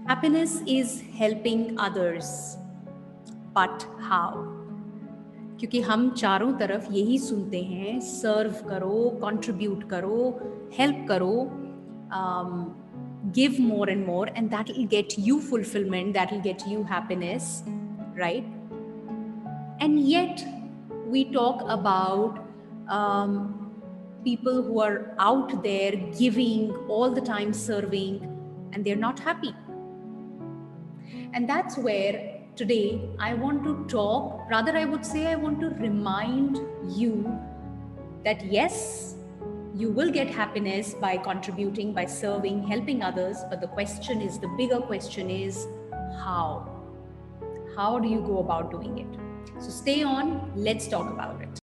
Happiness is helping others, but how? क्योंकि हम चारों तरफ यही सुनते हैं, सर्व करो, कंट्रीब्यूट करो, हेल्प करो, give more and more, and that will get you fulfillment, that will get you happiness, right? And yet we talk about people who are out there giving all the time, serving, and they're not happy. And that's where today I want to talk, rather, I would say, I want to remind you that yes, you will get happiness by contributing, by serving, helping others. But the question is, the bigger question is, how? How do you go about doing it? So stay on, let's talk about it.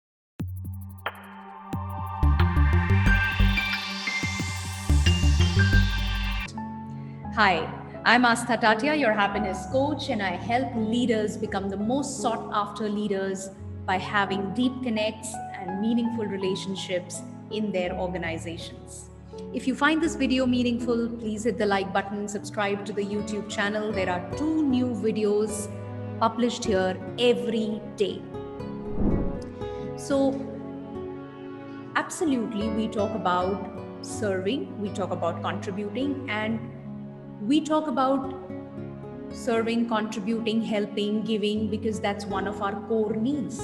Hi, I'm Astha Tatia, your happiness coach, and I help leaders become the most sought after leaders by having deep connects and meaningful relationships in their organizations. If you find this video meaningful, please hit the like button, subscribe to the YouTube channel. There are 2 new videos published here every day. So, absolutely, we talk about serving, we talk about contributing, and we talk about serving, contributing, helping, giving, because that's one of our core needs.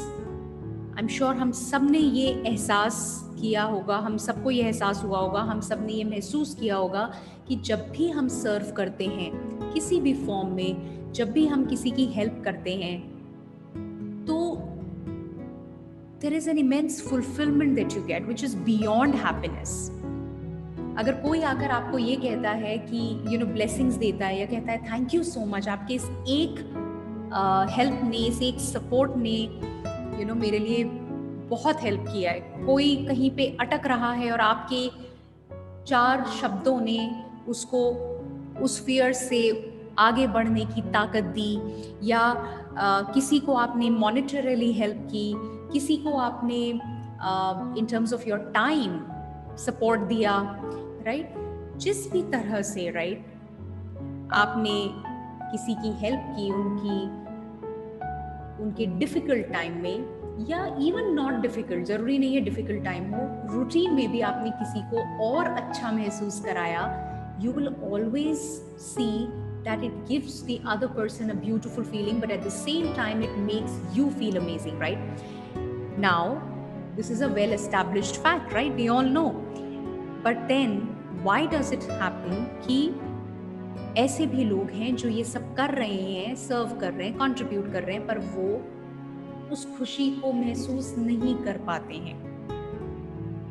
I'm sure हम सब ने ये एहसास किया होगा, हम सबको ये एहसास हुआ होगा, हम सब ने ये महसूस किया होगा कि जब भी हम सर्व करते हैं किसी भी फॉर्म में, जब भी हम किसी की हेल्प करते हैं, तो there is an immense fulfillment that you get, which is beyond happiness. अगर कोई आकर आपको ये कहता है कि ब्लेसिंग्स देता है या कहता है थैंक यू सो मच, आपके इस एक हेल्प ने, इस एक सपोर्ट ने मेरे लिए बहुत हेल्प किया है, कोई कहीं पे अटक रहा है और आपके 4 शब्दों ने उसको उस फियर से आगे बढ़ने की ताकत दी, या किसी को आपने मॉनेटरली हेल्प की, किसी को आपने in terms of your time support दिया, राइट? जिस भी तरह से, राइट, आपने किसी की हेल्प की, उनके डिफिकल्ट टाइम में, या इवन नॉट डिफिकल्ट, जरूरी नहीं है डिफिकल्ट टाइम हो, रूटीन में भी आपने किसी को और अच्छा महसूस कराया, you will always see that it gives the other person a beautiful feeling, but at the same time it makes you feel amazing, right? Now, this is a well established fact, right? We all know. But then why does it happen कि ऐसे भी लोग हैं जो ये सब कर रहे हैं, सर्व कर रहे हैं, कंट्रीब्यूट कर रहे हैं, पर वो उस खुशी को महसूस नहीं कर पाते हैं.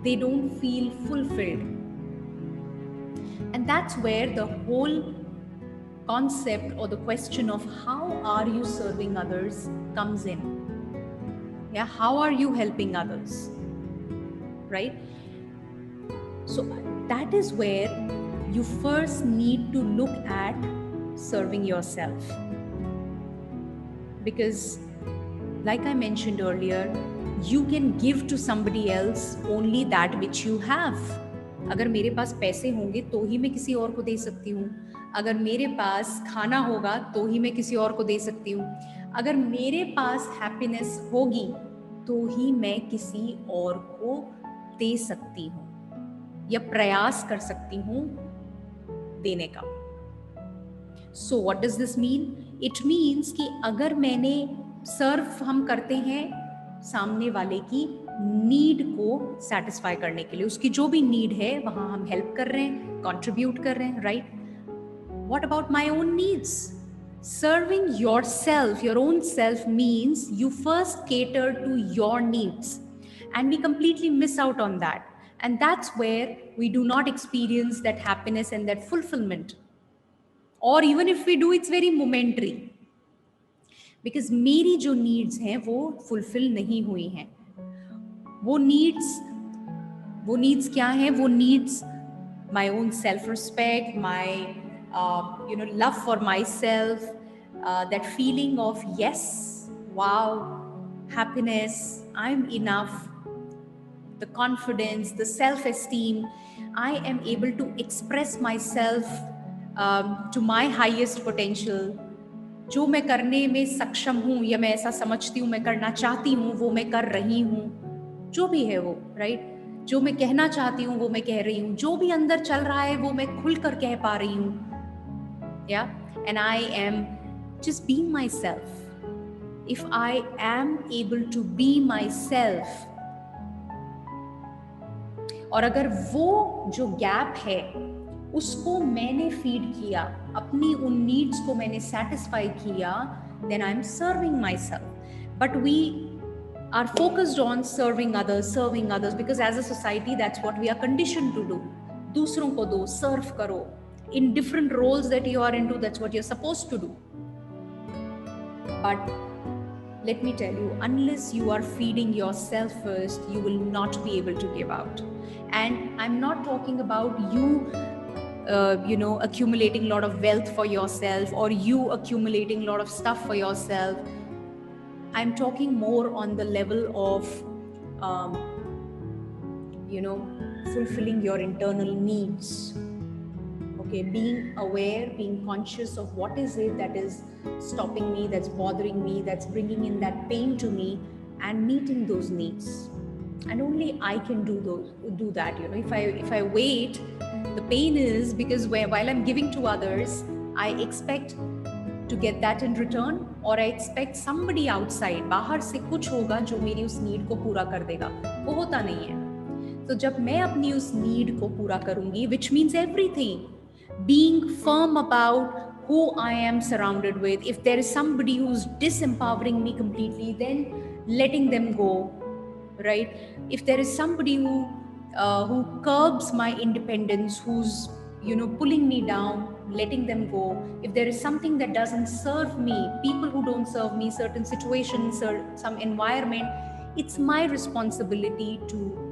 They don't feel fulfilled. And that's where the whole concept or the question of how are you serving others comes in. Yeah, how are you helping others? Right? So that is where you first need to look at serving yourself. Because like I mentioned earlier, you can give to somebody else only that which you have. अगर मेरे पास पैसे होंगे तो ही मैं किसी और को दे सकती हूँ, अगर मेरे पास खाना होगा तो ही मैं किसी और को दे सकती हूँ, अगर मेरे पास हैप्पीनेस होगी तो ही मैं किसी और को दे सकती हूँ या प्रयास कर सकती हूँ देने का. So what does this mean? It means कि अगर मैंने सर्व हम करते हैं सामने वाले की नीड को सेटिस्फाई करने के लिए, उसकी जो भी नीड है वहां हम हेल्प कर रहे हैं, कंट्रीब्यूट कर रहे हैं, right? What about my own needs? Serving yourself, your own self, means you first cater to your needs, and we completely miss out on that. And that's where we do not experience that happiness and that fulfillment. Or even if we do, it's very momentary. Because मेरी जो needs हैं वो fulfill नहीं हुई हैं. वो needs क्या हैं? वो needs my own self-respect, my love for myself, that feeling of yes, wow, happiness, I'm enough, the confidence, the self-esteem, I am able to express myself to my highest potential, जो मैं करने में सक्षम हूँ या मैं ऐसा समझती हूँ मैं करना चाहती हूँ वो मैं कर रही हूँ, जो भी है वो, राइट? जो मैं कहना चाहती हूँ वो मैं कह रही हूँ, जो भी अंदर चल रहा है वो मैं खुलकर कह पा रही हूँ, या and I am just being my self. If I am able to be myself, और अगर वो जो गैप है उसको मैंने फीड किया, अपनी उन नीड्स को मैंने सेटिस्फाई किया, then I'm serving myself. But we are focused on serving others, because as a society that's what we are conditioned to do. दूसरों को दो, सर्व करो, in different roles that you are into, that's what you're supposed to do. But let me tell you, unless you are feeding yourself first, you will not be able to give out. And I'm not talking about you, accumulating a lot of wealth for yourself, or you accumulating a lot of stuff for yourself. I'm talking more on the level of, fulfilling your internal needs. Okay, being aware, being conscious of what is it that is stopping me, that's bothering me, that's bringing in that pain to me, and meeting those needs. And only I can do that. If I wait, the pain is because while I'm giving to others, I expect to get that in return, or I expect somebody outside, बाहर से कुछ होगा जो मेरी उस need को पूरा कर देगा. वो होता नहीं है. तो जब मैं अपनी उस नीड को पूरा करूंगी, which means everything, being firm about who I am surrounded with. If there is somebody who's disempowering me completely, then letting them go, right? If there is somebody who curbs my independence, who's pulling me down, letting them go. If there is something that doesn't serve me, people who don't serve me, certain situations or some environment, it's my responsibility to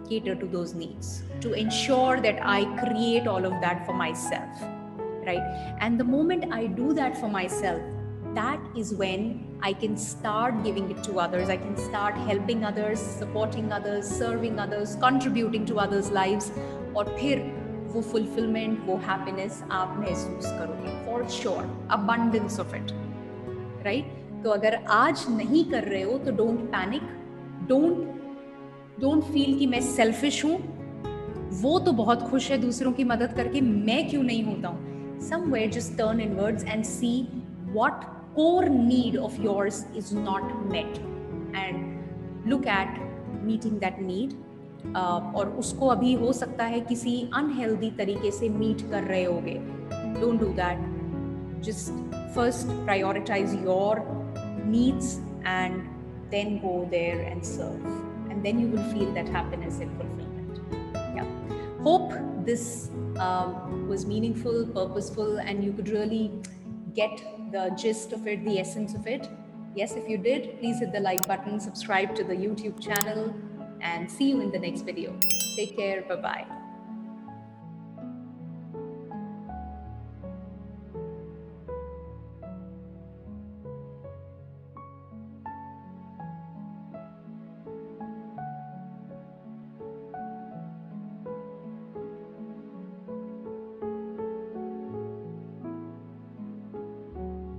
cater to those needs, to ensure that I create all of that for myself, right? And the moment I do that for myself, that is when I can start giving it to others. I can start helping others, supporting others, serving others, contributing to others' lives. और फिर वो fulfillment, वो happiness आप महसूस करोगे, for sure, abundance of it, right? तो अगर आज नहीं कर रहे हो तो don't panic, don't feel कि मैं selfish हूँ, वो तो बहुत खुश है दूसरों की मदद करके, मैं क्यों नहीं होता हूँ? Somewhere just turn inwards and see what core need of yours is not met, and look at meeting that need. और उसको अभी हो सकता है किसी unhealthy तरीके से meet कर रहे होगे. Don't do that. Just first prioritize your needs and then go there and serve. And then you will feel that happiness and fulfillment. Yeah. Hope this was meaningful, purposeful, and you could really get the gist of it, the essence of it. Yes, if you did, please hit the like button, subscribe to the YouTube channel, and see you in the next video. Take care. Bye-bye.